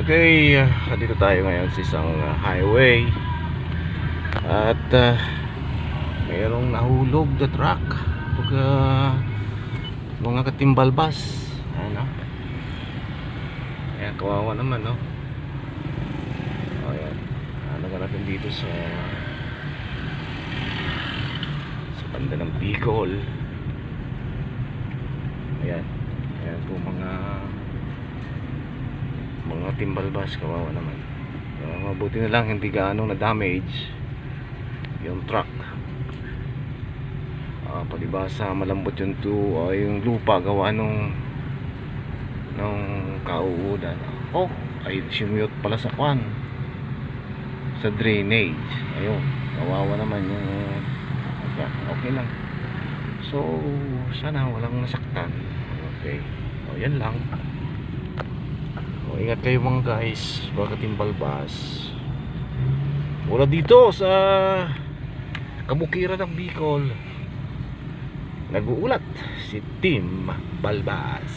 Okay, dito tayo ngayon sa isang highway. At mayroong nahulog na truck. Pag mga katimbalbas. Ano? Ayan, kawawa naman, no? O, ayan. Ano ka natin dito sa banda ng Bicol. Ayan. Ayan po mga timbalbas, kawawa naman. Mabuti na lang hindi gaano na damage yung truck. Palibasa malambot yung lupa gawa nung kauudan. Oh, ay simute pala sa kwan, sa drainage. Ayun, kawawa naman yung okay lang. So sana walang nasaktan. Okay, o yan lang. Ingat kayo mga guys, baka timbalbas. Wala dito sa kabukiran ng Bicol. Nag-uulat si Tim Balbas.